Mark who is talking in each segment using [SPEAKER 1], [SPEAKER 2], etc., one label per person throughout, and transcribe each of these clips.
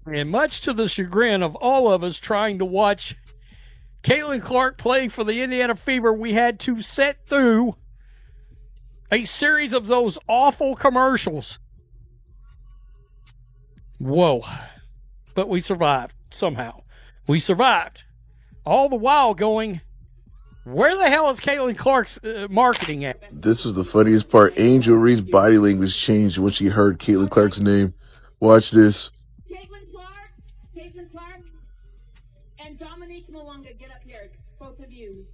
[SPEAKER 1] And much to the chagrin of all of us trying to watch Caitlin Clark play for the Indiana Fever, we had to sit through a series of those awful commercials. Whoa. But we survived somehow. We survived. All the while going, where the hell is Caitlin Clark's marketing at?
[SPEAKER 2] This was the funniest part. Angel Reese's body language changed when she heard Caitlin Clark's name. Watch this.
[SPEAKER 3] Caitlin Clark, and Dominique Malonga, get up here, both of you.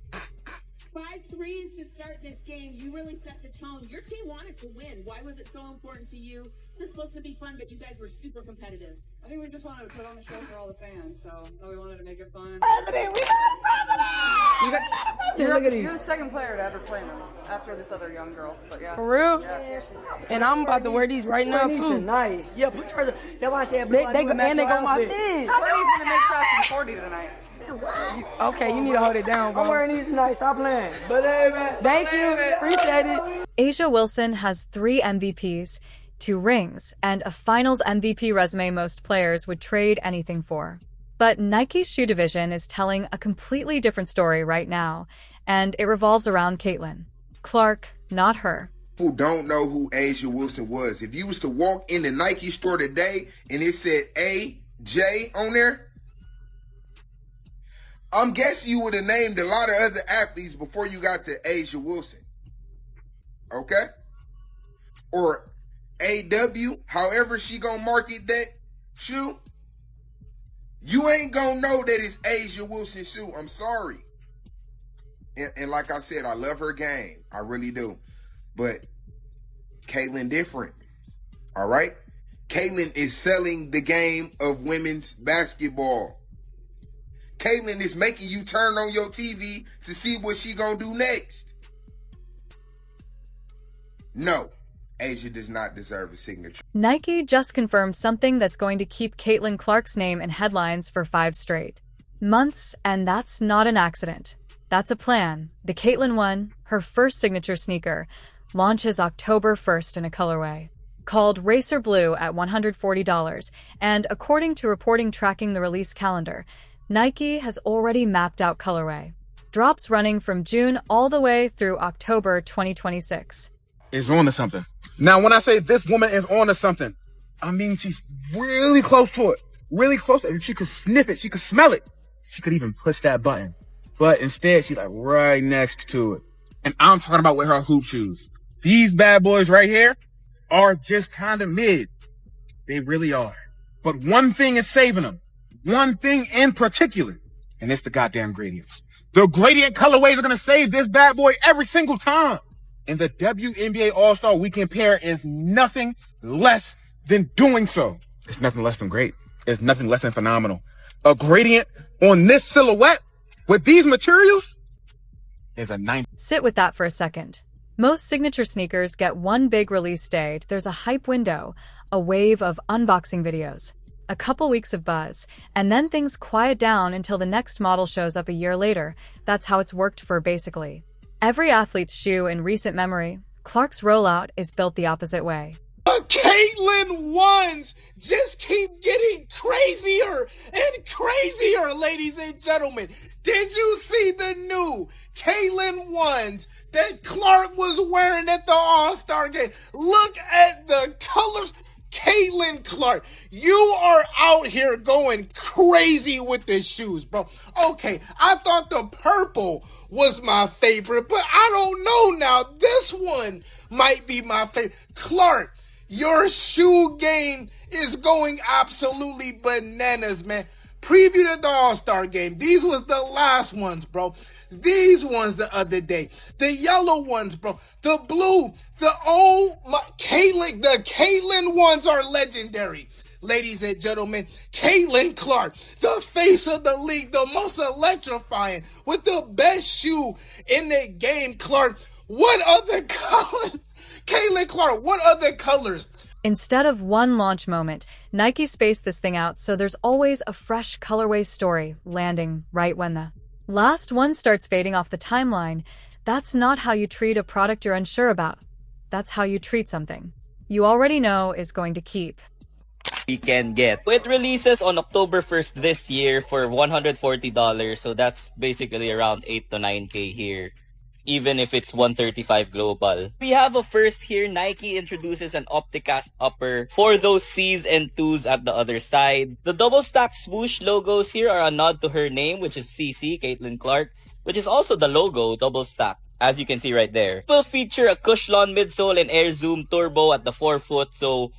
[SPEAKER 3] 5 threes to start this game. You really set the tone. Your team wanted to win. Why was it so important to you? This is supposed to be fun, but you guys were super competitive.
[SPEAKER 4] I think we just wanted to put on a show for all the fans, so we wanted to make it fun.
[SPEAKER 5] President, we got a president!
[SPEAKER 4] You're the second player to ever play them after this other young girl. But yeah.
[SPEAKER 5] For real?
[SPEAKER 4] Yeah.
[SPEAKER 5] And I'm about to wear these right now too.
[SPEAKER 6] Tonight. Yeah, put her. That's why I said
[SPEAKER 5] They go my feet.
[SPEAKER 4] Courtney's gonna make shots from 40 tonight.
[SPEAKER 5] Okay, you need to hold it down, bro.
[SPEAKER 6] I'm wearing these tonight. Stop playing.
[SPEAKER 5] Thank you. Appreciate it.
[SPEAKER 7] A'ja Wilson has 3 MVPs, 2 rings, and a finals MVP resume most players would trade anything for. But Nike's shoe division is telling a completely different story right now, and it revolves around Caitlin Clark, not her.
[SPEAKER 8] Who don't know who A'ja Wilson was. If you was to walk in the Nike store today and it said AJ on there, I'm guessing you would have named a lot of other athletes before you got to A'ja Wilson. Okay? Or AW, however she gonna market that shoe, you ain't gonna know that it's A'ja Wilson's shoe. I'm sorry. And like I said, I love her game. I really do. But Caitlin different. All right? Caitlin is selling the game of women's basketball. Caitlin is making you turn on your TV to see what she gonna do next. No, A'ja does not deserve a signature.
[SPEAKER 7] Nike just confirmed something that's going to keep Caitlin Clark's name in headlines for 5 straight months, and that's not an accident. That's a plan. The Caitlin 1, her first signature sneaker, launches October 1st in a colorway called Racer Blue at $140, and according to reporting tracking the release calendar, Nike has already mapped out colorway. Drops running from June all the way through October 2026.
[SPEAKER 9] Is on to something. Now, when I say this woman is on to something, I mean she's really close to it. Really close to it. She could sniff it. She could smell it. She could even push that button. But instead, she's like right next to it. And I'm talking about with her hoop shoes. These bad boys right here are just kind of mid. They really are. But one thing is saving them. One thing in particular, and it's the goddamn gradients. The gradient colorways are going to save this bad boy every single time. And the WNBA All-Star Weekend pair is nothing less than doing so. It's nothing less than great. It's nothing less than phenomenal. A gradient on this silhouette with these materials is a 9.
[SPEAKER 7] Sit with that for a second. Most signature sneakers get one big release date. There's a hype window, a wave of unboxing videos, a couple weeks of buzz, and then things quiet down until the next model shows up a year later. That's how it's worked for basically every athlete's shoe in recent memory. Clark's rollout is built the opposite way.
[SPEAKER 10] The Caitlin ones just keep getting crazier and crazier, ladies and gentlemen. Did you see the new Caitlin ones that Clark was wearing at the All-Star game? Look at the colors. Caitlin Clark, you are out here going crazy with the shoes, bro. Okay, I thought the purple was my favorite, but I don't know now. This one might be my favorite. Clark, your shoe game is going absolutely bananas, man. Preview to the All-Star game. These was the last ones, bro. These ones the other day. The yellow ones, bro. The blue. The Caitlin ones are legendary. Ladies and gentlemen, Caitlin Clark, the face of the league, the most electrifying, with the best shoe in the game, Clark. What other color? Caitlin Clark, what other colors?
[SPEAKER 7] Instead of one launch moment, Nike spaced this thing out so there's always a fresh colorway story landing right when the last one starts fading off the timeline. That's not how you treat a product you're unsure about. That's how you treat something. you already know is going to keep.
[SPEAKER 11] We can get. It releases on October 1st this year for $140, so that's basically around 8 to 9K here, even if it's 135 global. We have a first here. Nike introduces an Opticast upper for those C's and 2's at the other side. The double stack swoosh logos here are a nod to her name, which is CC, Caitlin Clark, which is also the logo, double stack, as you can see right there. Will feature a Cushlon midsole and Air Zoom Turbo at the forefoot, so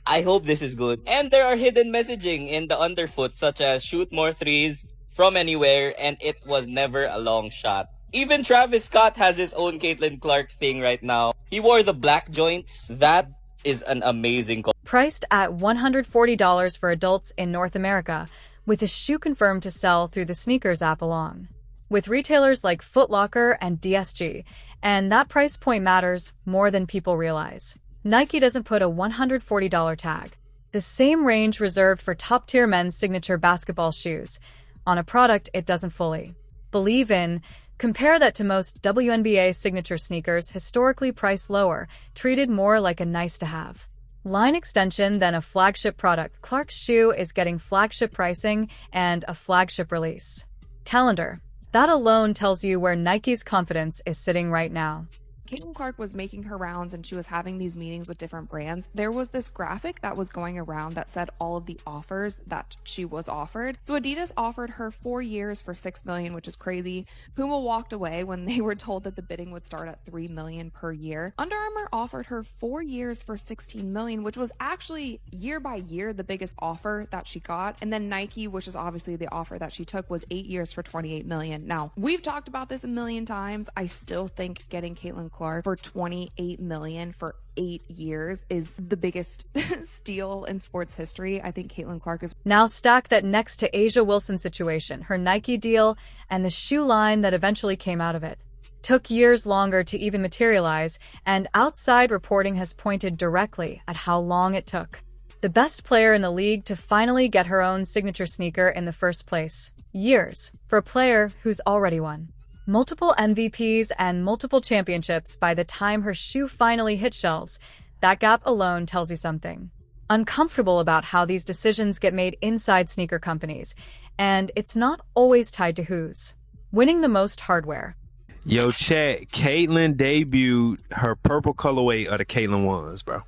[SPEAKER 11] I hope this is good. And there are hidden messaging in the underfoot, such as shoot more threes from anywhere, and it was never a long shot. Even Travis Scott has his own Caitlin Clark thing right now. He wore the black joints. That is an amazing call.
[SPEAKER 7] Priced at $140 for adults in North America, with a shoe confirmed to sell through the sneakers app along. With retailers like Foot Locker and DSG, and that price point matters more than people realize. Nike doesn't put a $140 tag, the same range reserved for top-tier men's signature basketball shoes, on a product it doesn't fully believe in. Compare that to most WNBA signature sneakers, historically priced lower, treated more like a nice-to-have line extension than a flagship product. Clark's shoe is getting flagship pricing and a flagship release calendar. That alone tells you where Nike's confidence is sitting right now.
[SPEAKER 12] Caitlin Clark was making her rounds and she was having these meetings with different brands. There was this graphic that was going around that said all of the offers that she was offered. So Adidas offered her 4 years for $6 million, which is crazy. Puma walked away when they were told that the bidding would start at $3 million per year. Under Armour offered her 4 years for $16 million, which was actually year by year the biggest offer that she got. And then Nike, which is obviously the offer that she took, was 8 years for $28 million. Now, we've talked about this a million times. I still think getting Caitlin Clark for $28 million for 8 years is the biggest steal in sports history. I think Caitlin Clark is.
[SPEAKER 7] Now stack that next to A'ja Wilson's situation, her Nike deal, and the shoe line that eventually came out of it. Took years longer to even materialize, and outside reporting has pointed directly at how long it took. The best player in the league to finally get her own signature sneaker in the first place. Years for a player who's already won multiple MVPs and multiple championships by the time her shoe finally hit shelves. That gap alone tells you something. Uncomfortable about how these decisions get made inside sneaker companies, and it's not always tied to who's winning the most hardware.
[SPEAKER 13] Yo, chat, Caitlin debuted her purple colorway of the Caitlin ones, bro.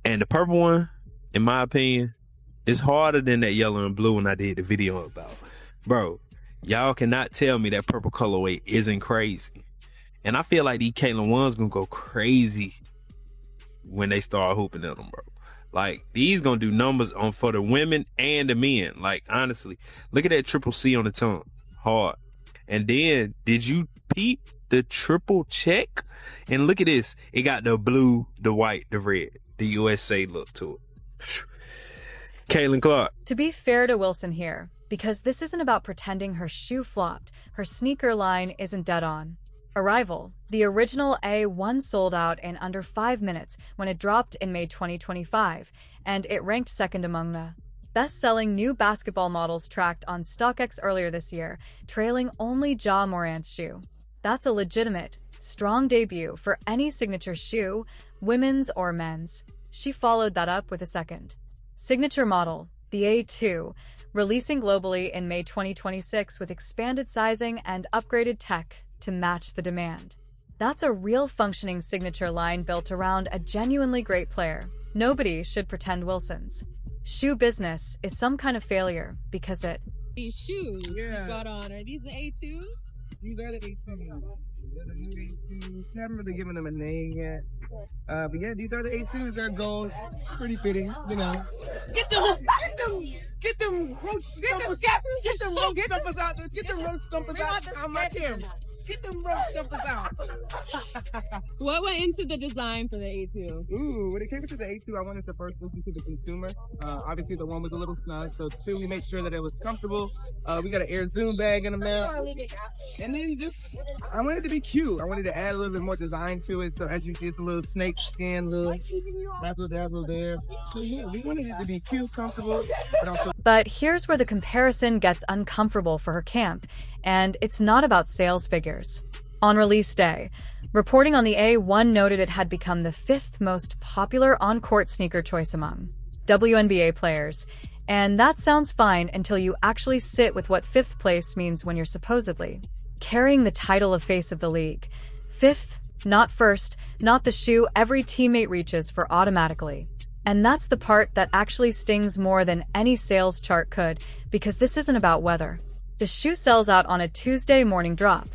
[SPEAKER 13] And the purple one, in my opinion, is harder than that yellow and blue one I did the video about. Bro, y'all cannot tell me that purple colorway isn't crazy. And I feel like these Caitlin ones gonna go crazy when they start hooping in them, bro. Like, these gonna do numbers on for the women and the men. Like, honestly, look at that triple C on the tongue. Hard. And then, did you peep the triple check? And look at this. It got the blue, the white, the red. The USA look to it. Caitlin Clark.
[SPEAKER 7] To be fair to Wilson here, because this isn't about pretending her shoe flopped, her sneaker line isn't dead on. Arrival. The original A1 sold out in under 5 minutes when it dropped in May 2025, and it ranked second among the best-selling new basketball models tracked on StockX earlier this year, trailing only Ja Morant's shoe. That's a legitimate, strong debut for any signature shoe, women's or men's. She followed that up with a second signature model, the A2, releasing globally in May 2026 with expanded sizing and upgraded tech to match the demand. That's a real functioning signature line built around a genuinely great player. Nobody should pretend Wilson's shoe business is some kind of failure because it.
[SPEAKER 14] These shoes you got on, are these the A2s?
[SPEAKER 15] These are the A2s. They're the new A2s. Haven't really given them a name yet. But yeah, these are the A2s. They're gold. Pretty fitting, you know. Get them roach stumpers out. Get them roach stumpers out on my camera. Get them roach stumpers out.
[SPEAKER 14] What went into the design for the A2?
[SPEAKER 15] Ooh, when it came to the A2, I wanted to first listen to the consumer. Obviously, the one was a little snug, so two, we made sure that it was comfortable. We got an Air Zoom bag in the mail. And then I wanted it to be cute. I wanted to add a little bit more design to it. So as you see, it's a little snake skin, little dazzle there. So yeah, we wanted it to be cute, comfortable, but also.
[SPEAKER 7] But here's where the comparison gets uncomfortable for her camp, and it's not about sales figures. On release day, reporting on the A1 noted it had become the 5th most popular on-court sneaker choice among WNBA players. And that sounds fine until you actually sit with what 5th place means when you're supposedly carrying the title of face of the league. 5th, not 1st, not the shoe every teammate reaches for automatically. And that's the part that actually stings more than any sales chart could, because this isn't about weather. The shoe sells out on a Tuesday morning drop.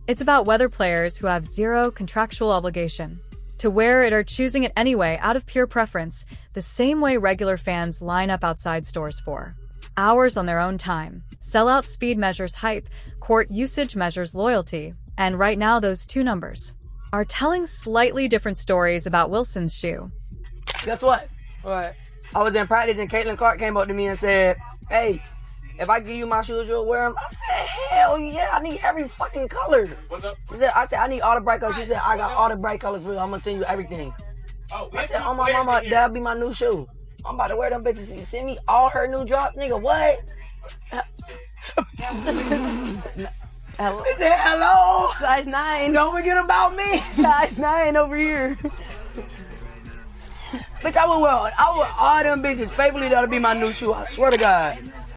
[SPEAKER 7] It's about whether players who have zero contractual obligation to wear it are choosing it anyway out of pure preference, the same way regular fans line up outside stores for hours on their own time. Sellout speed measures hype, court usage measures loyalty, and right now those two numbers are telling slightly different stories about Wilson's shoe.
[SPEAKER 6] Guess what? What? I was in practice and Caitlin Clark came up to me and said, hey, if I give you my shoes, you'll wear them? I said, hell yeah, I need every fucking color. I said, I need all the bright colors. She said, I got all the bright colors for you. I'm going to send you everything. I said, oh my mama, that'll be my new shoe. I'm about to wear them bitches. You send me all her new drops? Nigga, what? Hello? It's a hello. Size 9. Don't forget about me. Size 9 over here. Bitch, I would wear all them bitches. Faithfully, that'll be my new shoe. I swear to God.